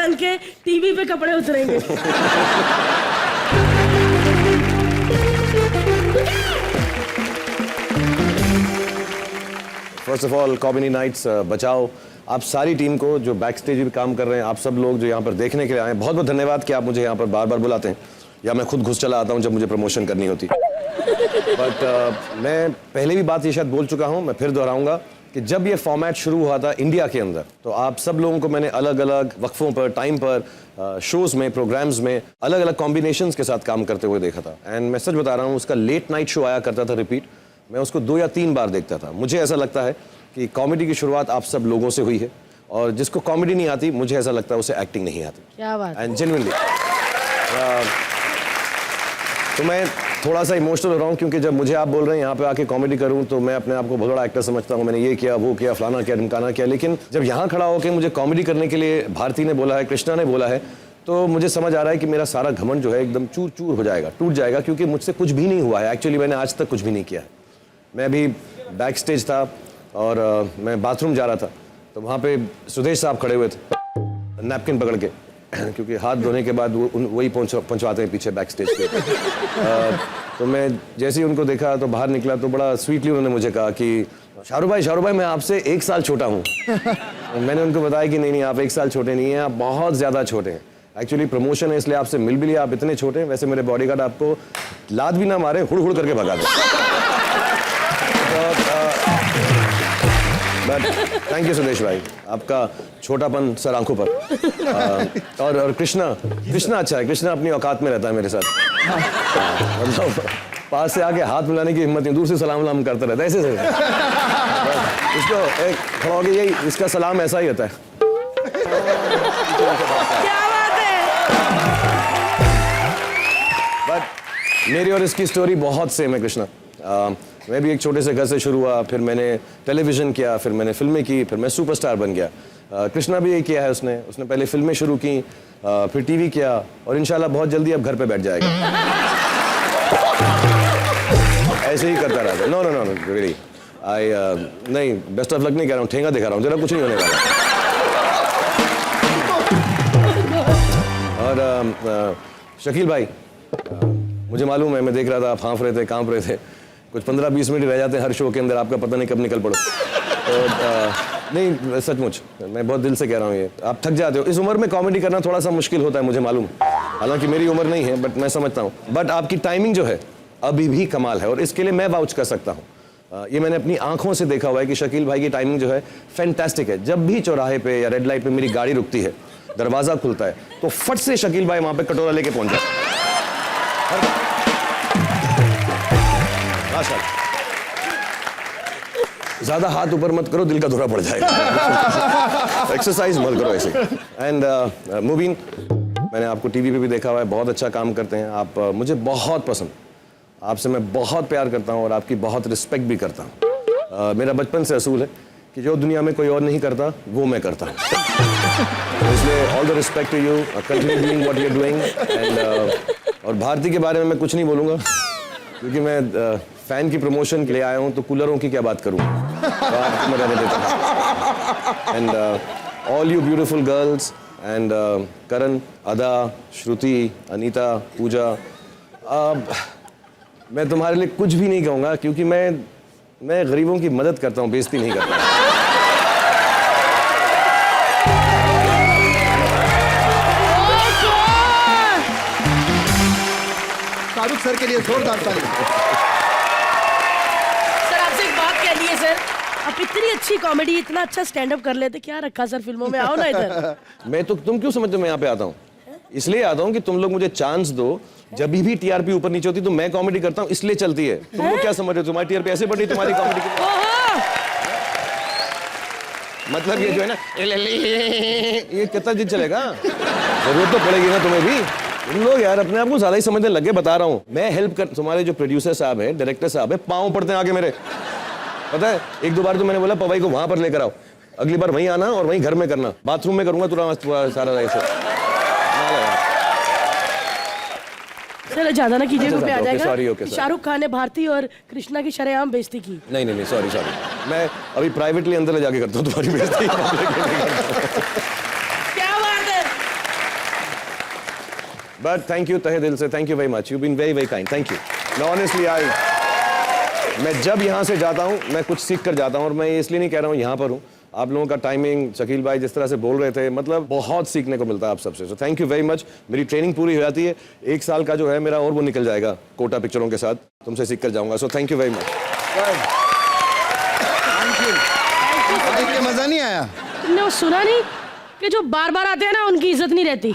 बांध के टीवी पे कपड़े उतरेंगे। First of all comedy nights बचाओ, आप सारी टीम को जो बैक स्टेज भी काम कर रहे हैं, आप सब लोग जो यहाँ पर देखने के लिए आए हैं, बहुत बहुत धन्यवाद कि आप मुझे यहाँ पर बार बार बुलाते हैं, या मैं खुद घुस चला आता हूँ जब मुझे प्रमोशन करनी होती। बट मैं पहले भी बात ये शायद बोल चुका हूँ, मैं फिर दोहराऊंगा कि जब ये फॉर्मेट शुरू हुआ था इंडिया के अंदर, तो आप सब लोगों को मैंने अलग अलग वक्फों पर, टाइम पर, शोज़ में, प्रोग्राम्स में अलग अलग कॉम्बिनेशंस के साथ काम करते हुए देखा था। एंड मैं सच बता रहा हूँ, उसका लेट नाइट शो आया करता था रिपीट, मैं उसको 2 या 3 बार देखता था। मुझे ऐसा लगता है कि कॉमेडी की शुरुआत आप सब लोगों से हुई है, और जिसको कॉमेडी नहीं आती, मुझे ऐसा लगता है उसे एक्टिंग नहीं आती। क्या बात। एंड जेन्युइनली तो मैं थोड़ा सा इमोशनल हो रहा हूँ, क्योंकि जब मुझे आप बोल रहे हैं यहाँ पे आके कॉमेडी करूँ, तो मैं अपने आप को बहुत बड़ा एक्टर समझता हूँ, मैंने ये किया, वो किया, फलाना किया, ढमकाना किया। लेकिन जब यहाँ खड़ा होकर मुझे कॉमेडी करने के लिए भारती ने बोला है, कृष्णा ने बोला है, तो मुझे समझ आ रहा है कि मेरा सारा घमंड जो है एकदम चूर चूर हो जाएगा, टूट जाएगा, क्योंकि मुझसे कुछ भी नहीं हुआ है। एक्चुअली मैंने आज तक कुछ भी नहीं किया है। मैं अभी बैक स्टेज था और मैं बाथरूम जा रहा था, तो वहाँ पे सुदेश साहब खड़े हुए थे नैपकिन पकड़ के, क्योंकि हाथ धोने के बाद वो वही पहुँचवाते हैं पीछे बैक स्टेज पे। तो मैं जैसे ही उनको देखा तो बाहर निकला, तो बड़ा स्वीटली उन्होंने मुझे कहा कि शाहरुख भाई मैं आपसे 1 साल छोटा हूँ। मैंने उनको बताया कि नहीं आप 1 साल छोटे नहीं हैं, आप बहुत ज़्यादा छोटे हैं। एक्चुअली प्रमोशन है इसलिए आपसे मिल भी लिया, आप इतने छोटे हैं। वैसे मेरे बॉडीगार्ड आपको लात भी ना मारे, हुड़ करके भगा दे। बट थैंक यू सुदेश भाई, आपका छोटापन सर आंखों पर। और कृष्णा अच्छा है, कृष्णा अपनी औकात में रहता है मेरे साथ। मतलब पास से आके हाथ मिलाने की हिम्मत नहीं, दूर से सलाम वलाम करता रहता है ऐसे। इसको एक खड़ा हो गया, यही इसका सलाम ऐसा ही होता है। क्या बात है। बट मेरी और इसकी स्टोरी बहुत सेम है कृष्णा। मैं भी एक छोटे से घर से शुरू हुआ, फिर मैंने टेलीविज़न किया, फिर मैंने फिल्में की, फिर मैं सुपरस्टार बन गया। कृष्णा भी यही किया है, उसने पहले फिल्में शुरू की, फिर टीवी किया, और इंशाल्लाह बहुत जल्दी अब घर पे बैठ जाएगा। ऐसे ही करता रहता। नो रियली नहीं, बेस्ट ऑफ लक नहीं कह रहा हूँ, ठेंगा दिखा रहा हूँ, तेरा कुछ नहीं होने वाला। और शकील भाई, मुझे मालूम है, मैं देख रहा था आप हाँफ रहे थे, कांप रहे थे, कुछ 15-20 मिनट रह जाते हैं हर शो के अंदर, आपका पता नहीं कब निकल पड़ो। तो नहीं, सचमुच मैं बहुत दिल से कह रहा हूँ, ये आप थक जाते हो। इस उम्र में कॉमेडी करना थोड़ा सा मुश्किल होता है, मुझे मालूम, हालांकि मेरी उम्र नहीं है, बट मैं समझता हूँ। बट आपकी टाइमिंग जो है अभी भी कमाल है, और इसके लिए मैं वाउच कर सकता हूँ। ये मैंने अपनी आंखों से देखा हुआ है कि शकील भाई की टाइमिंग जो है फैंटास्टिक है। जब भी चौराहे पे या रेड लाइट पे मेरी गाड़ी रुकती है, दरवाजा खुलता है, तो फट से शकील भाई वहां पे कटोरा लेके पहुंच जाते। ज्यादा हाथ ऊपर मत करो, दिल का दौरा पड़ जाएगा। एक्सरसाइज मत करो ऐसे। एंड मुबीन, मैंने आपको टीवी पे भी देखा हुआ है, बहुत अच्छा काम करते हैं आप। मुझे बहुत पसंद, आपसे मैं बहुत प्यार करता हूँ और आपकी बहुत रिस्पेक्ट भी करता हूँ। मेरा बचपन से असूल है कि जो दुनिया में कोई और नहीं करता वो मैं करता हूँ। इसलिए all the respect to you, continue doing what you are doing. And और भारती के बारे में मैं कुछ नहीं बोलूँगा, क्योंकि मैं फैन की प्रमोशन के लिए आया हूँ, तो कूलरों की क्या बात करूँ। तो आपको मैं रहने देता हूँ। And all you beautiful girls, and Karan, Ada, Shruti, Anita, पूजा, मैं तुम्हारे लिए कुछ भी नहीं कहूँगा, क्योंकि मैं गरीबों की मदद करता हूँ, बेइज्जती नहीं करता। शाहरुख सर के लिए जोरदार ताली। सर आपसे एक बात कहनी है सर, आप इतनी अच्छी कॉमेडी, इतना अच्छा स्टैंड अप कर लेते, क्या रखा सर फिल्मों में, आओ ना इधर। मैं तो, तुम क्यों समझते हो मैं यहाँ पे आता हूँ? इसलिए आता हूँ कि तुम लोग मुझे चांस दो। जब भी टीआरपी ऊपर नीचे होती तो मैं कॉमेडी करता हूँ, इसलिए चलती है। तुम लोग क्या समझ रहे हो, तुम्हारी टीआरपी ऐसे बढ़ी तुम्हारी कॉमेडी की? मतलब ये जो है ना, ये कितना दिन चलेगा? जरूरत तो पड़ेगी ना तुम्हें भी। तुम लोग यार अपने आप को ज्यादा ही समझने लगे, बता रहा हूँ मैं। हेल्प कर, तुम्हारे जो प्रोड्यूसर साहब है, डायरेक्टर साहब है, पाँव पड़ते हैं आगे मेरे, पता है। 1-2 बार तो मैंने बोला पवाई को वहां पर लेकर आओ, अगली बार वहीं आना और वहीं घर में करना, बाथरूम में करूंगा तुरंत सारा ऐसे। सर ज्यादा ना कीजिए, पे आ जाएगा। सॉरी, शाहरुख खान ने भारती और कृष्णा की शरेआम बेइज्जती की। नहीं, सॉरी, मैं अभी प्राइवेटली अंदर ले जाके करता हूँ तुम्हारी बेइज्जती। क्या बात है, बट थैंक यू तहे दिल से, thank you very much, you been very very kind, thank you. मैं ऑनेस्टली मैं जब यहाँ से जाता हूँ मैं कुछ सीख कर जाता हूँ, और मैं इसलिए नहीं कह रहा हूँ यहाँ पर हूँ, आप लोगों का टाइमिंग, शकील भाई जिस तरह से बोल रहे थे, मतलब बहुत सीखने को मिलता है आप सबसे। So thank you very much. मेरी ट्रेनिंग पूरी हो जाती है, 1 साल का जो है मेरा और वो निकल जाएगा कोटा पिक्चरों के साथ, तुमसे सीख कर जाऊंगा। So thank you very much. देख के मजा नहीं आया? तुमने वो सुना नहीं कि जो बार बार आते हैं ना उनकी इज्जत नहीं रहती।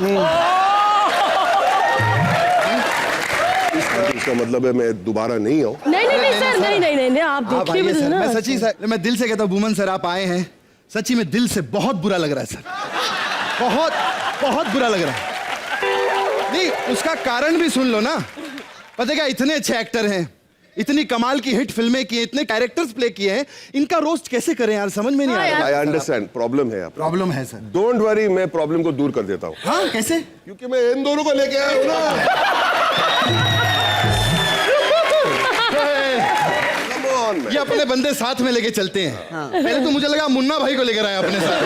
इसका मतलब है मैं दोबारा नहीं आऊँ? नहीं नहीं नहीं सर, नहीं नहीं नहीं, आप आप देखिए आइए भी सर, ना। मैं सच्ची सर, मैं दिल से कहता हूँ बुमन सर आप आए हैं, सच्ची में दिल से बहुत बुरा लग रहा है सर, बहुत बहुत बुरा लग रहा है। नहीं, उसका कारण भी सुन लो ना। पता क्या, इतने अच्छे एक्टर हैं, इतनी कमाल की हिट फिल्में की हैं, इतने कैरेक्टर्स प्ले किए हैं, इनका रोस्ट कैसे करें यार, समझ में नहीं आ रहा। आई अंडरस्टैंड, प्रॉब्लम है। प्रॉब्लम है सर। डोंट वरी, मैं प्रॉब्लम को दूर कर देता हूँ। हाँ, कैसे? क्योंकि मैं इन दोनों को लेके आया हूँ ना। Come on, man. ये अपने बंदे साथ में लेके चलते हैं। पहले तो मुझे लगा मुन्ना भाई को लेकर आए अपने साथ,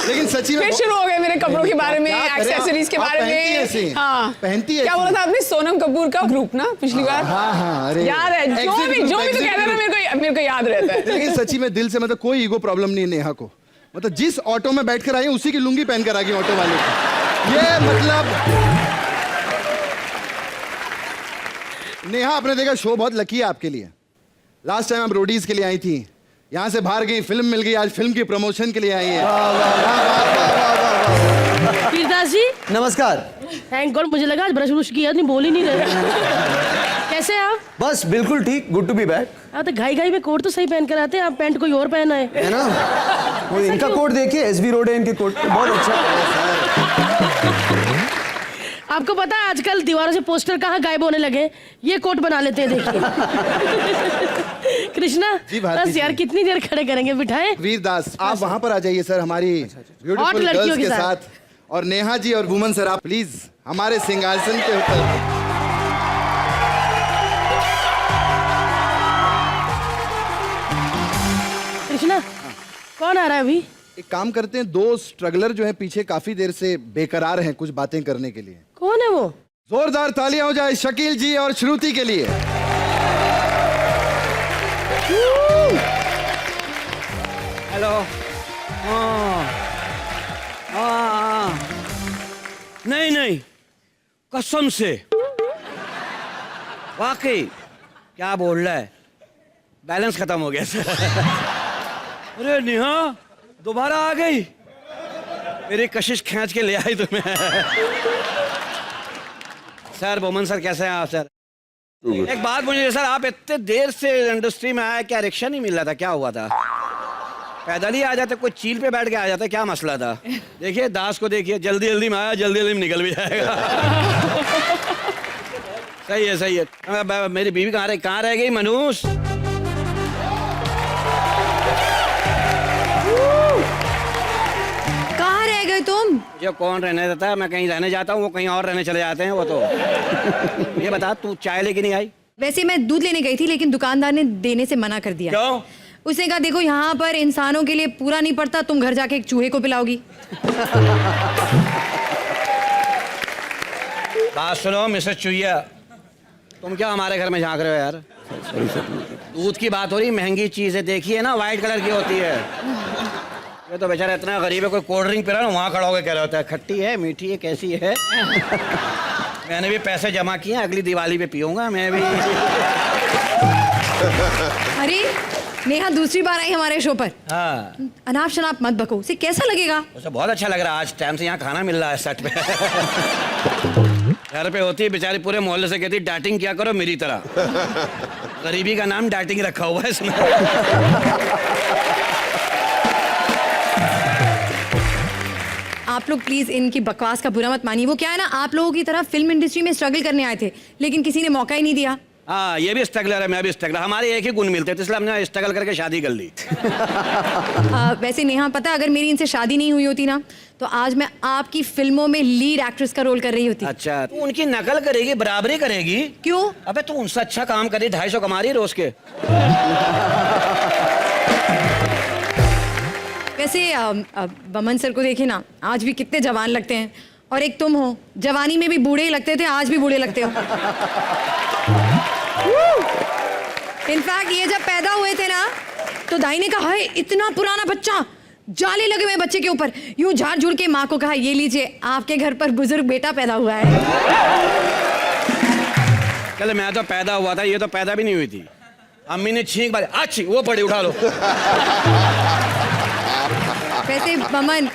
लेकिन सच्ची में फिर शुरू हो गए मेरे कपड़ों के बारे में, क्या करें? एक्सेसरीज के आप बारे पहनती में। ऐसी? हाँ, पहनती क्या ऐसी? बोला था आपने? सोनम कपूर का ग्रुप ना पिछली बार। हाँ हाँ, अरे याद है, जो Exit भी group, तो exit कहता था group। मेरे को याद रहता है। लेकिन सच्ची में दिल से, मतलब कोई ईगो प्रॉब्लम नहीं है नेहा को, मतलब जिस ऑटो में बैठकर आई उसी की लुंगी पहनकर आ गई ऑटो वाले को। ये मतलब नेहा, आपने देखा शो बहुत लकी है आपके लिए। लास्ट टाइम आप रोडीज के लिए आई थी, यहाँ से बाहर गई, फिल्म मिल गई, आज फिल्म की प्रमोशन के लिए आई है। वीरदास जी नमस्कार। थैंक गॉड, मुझे लगा आज ब्रश ब्रुश किया नहीं, बोल ही नहीं रहे। कैसे हैं आप? बस बिल्कुल ठीक, गुड टू बी बैक। आप तो घाई घाई में कोट तो सही पहन कर आते हैं, आप पैंट कोई और पहना है। है ना, वो इनका कोट देखिए, एसबी रोड है, इनके कोट बहुत अच्छा। आपको पता है आजकल दीवारों से पोस्टर कहाँ गायब होने लगे, ये कोट बना लेते हैं, देखिए। कृष्णा जी, भारती बस यार जी। कितनी देर खड़े करेंगे, बिठाएं। वीरदास, आप वहां पर आ जाइए सर, हमारी Hot ब्यूटीफुल लड़कियों गर्ल्स के के साथ। साथ। और नेहा जी और वुमन सर, आप प्लीज हमारे सिंहासन के ऊपर। कृष्णा कौन आ रहा है अभी? एक काम करते हैं, 2 स्ट्रगलर जो है पीछे काफी देर से बेकरार हैं कुछ बातें करने के लिए। कौन है वो? जोरदार तालियां हो जाए शकील जी और श्रुति के लिए। हेलो। नहीं नहीं, कसम से, वाकई। क्या बोल रहा है? बैलेंस खत्म हो गया सर। अरे नेहा दोबारा आ गई, मेरी कशिश खींच के ले आई तुम्हें। सर बोमन सर कैसे हैं आप सर? एक बात मुझे सर, आप इतने देर से इंडस्ट्री में आए, क्या रिक्शा नहीं मिल रहा था? क्या हुआ था? पैदल ही आ जाते, कोई चील पे बैठ के आ जाते, क्या मसला था? देखिए दास को देखिए, जल्दी जल्दी में आया, जल्दी जल्दी में निकल भी जाएगा। सही है सही है। मेरी बीवी कहाँ रह गई? मनूस कहाँ रह गए तुम? जो कौन रहने देता है? मैं कहीं रहने जाता हूँ, वो कहीं और रहने चले जाते हैं वो तो। ये बता, तू चाय लेके नहीं आई? वैसे मैं दूध लेने गई थी, लेकिन दुकानदार ने देने से मना कर दिया। क्यों? उसने कहा देखो यहाँ पर इंसानों के लिए पूरा नहीं पड़ता, तुम घर जाके एक चूहे को पिलाओगी। बात सुनो मिसेस चुहिया, तुम क्या हमारे घर में झांक रहे हो यार? दूध की बात हो रही, महंगी चीजें देखी है ना, व्हाइट कलर की होती है। ये तो बेचारा इतना गरीब है, कोई कोल्ड ड्रिंक पी रहा है ना, वहाँ खड़ा होकर कह रहा होता है खट्टी है, मीठी है, कैसी है? मैंने भी पैसे जमा किए, अगली दिवाली पे पीऊंगा मैं भी। अरे नेहा दूसरी बार आई हमारे शो पर। हाँ, अनाप शनाप मत बको, उसे कैसा लगेगा? उसे बहुत अच्छा लग रहा है, आज टाइम से यहाँ खाना मिल रहा है सेट पे। घर पे होती है बेचारी, पूरे मोहल्ले से कहती डाइटिंग क्या करो मेरी तरह। गरीबी का नाम डाइटिंग रखा हुआ है इसमें। आप लोग प्लीज इनकी बकवास का बुरा मत मानिए। वो क्या है ना, आप लोगों की तरह फिल्म इंडस्ट्री में स्ट्रगल करने आए थे, लेकिन किसी ने मौका ही नहीं दिया। हाँ, ये भी स्ट्रगलर है, मैं भी स्ट्रगलर, हमारे एक ही गुण मिलते थे, इसलिए हमने स्ट्रगल करके शादी कर ली। वैसे नेहा, पता है अगर मेरी इनसे शादी नहीं हुई होती ना, तो आज मैं आपकी फिल्मों में लीड एक्ट्रेस का रोल कर रही होती। अच्छा, तू उनकी नकल करेगी, बराबरी करेगी? क्यों? अबे तू उनसे अच्छा काम करी, 250 कमा रही है रोज के। वैसे बमन सर को देखे ना, आज भी कितने जवान लगते हैं, और एक तुम हो, जवानी में भी बूढ़े ही लगते थे, आज भी बूढ़े लगते हो। इनफैक्ट ये जब पैदा हुए थे ना, तो दाई ने कहा, इतना पुराना बच्चा, जाले लगे हुए बच्चे के ऊपर, यूं झाड़ झुड़ के माँ को कहा, ये लीजिए आपके घर पर बुजुर्ग बेटा पैदा हुआ है। कल मैं तो पैदा हुआ था, ये तो पैदा भी नहीं हुई थी। अम्मी ने छींक मारी, अच्छी वो पड़ी, उठा लो। वैसे बमन,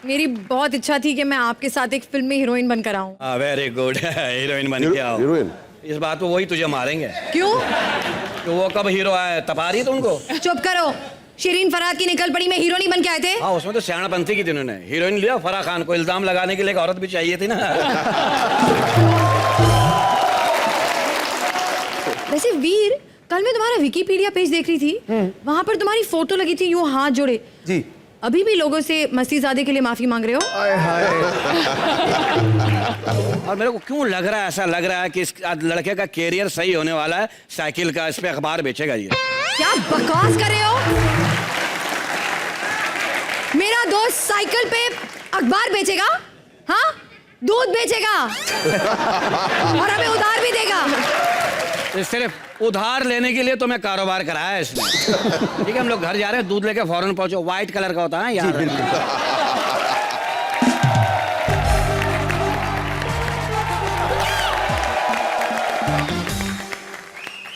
मेरी बहुत इच्छा थी कि मैं आपके साथ एक फिल्म में हीरोइन बनकर आऊं। वेरी गुड, हीरोइन बन के आओ। हीरोइन? इस बात पे वही तुझे मारेंगे। क्यों? तो वो कब हीरो आया, तपा रही है तुमको? चुप करो, शिरीन फरहाद की निकल पड़ी में हीरोइन बन के आए थे। हाँ, उसमें तो सियाणापंथी की थी उन्होंने। हीरोइन लिया फराह खान को, इल्जाम लगाने के लिए एक औरत भी चाहिए थी ना। वैसे वीर, कल मैं तुम्हारा विकिपीडिया पेज देख रही थी, वहां पर तुम्हारी फोटो लगी थी यूं हाथ जोड़े। जी। अभी भी लोगों से मस्तीजादे के लिए माफी मांग रहे हो? आय हाय। और मेरे को क्यों लग रहा है, ऐसा लग रहा है कि इस लड़के का कैरियर सही होने वाला है, साइकिल का, इस पे अखबार बेचेगा ये। क्या बकवास कर रहे हो? मेरा दोस्त साइकिल पे अखबार बेचेगा? हाँ, दूध बेचेगा और हमें उधार भी देगा। तो सिर्फ उधार लेने के लिए तो मैं कारोबार कराया है इसने। ठीक है, हम लोग घर जा रहे हैं, दूध लेके फौरन पहुंचो। व्हाइट कलर का होता है यार।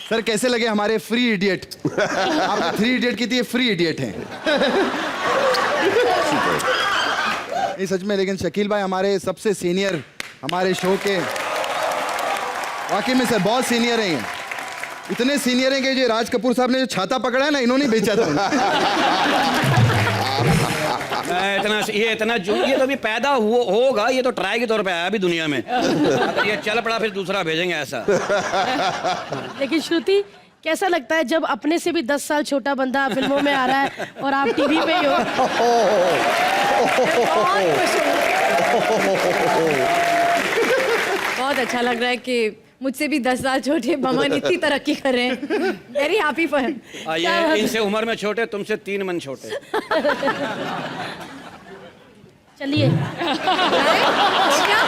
सर कैसे लगे हमारे फ्री इडियट? आपने 3 इडियट की थी, ये फ्री इडियट है। नहीं सच में, लेकिन शकील भाई हमारे सबसे सीनियर हमारे शो के, वाकई में सर बहुत सीनियर हैं ये। इतने सीनियर हैं कि जो राज कपूर साहब ने जो छाता पकड़ा है ना, इन्होंने बेचा था। ये तो अभी पैदा होगा, ये तो ट्राई के तौर पे आया अभी दुनिया में। अगर ये चल पड़ा फिर दूसरा भेजेंगे ऐसा। लेकिन श्रुति, कैसा लगता है जब अपने से भी 10 साल छोटा बंदा फिल्मों में आ रहा है और आप टीवी पे ही हो? बहुत अच्छा लग रहा है कि मुझसे भी 10 साल छोटे बमन इतनी तरक्की कर रहे हैं। Very happy for him. ये इनसे उम्र में छोटे, तुमसे 3 मन छोटे। चलिए। हो गया?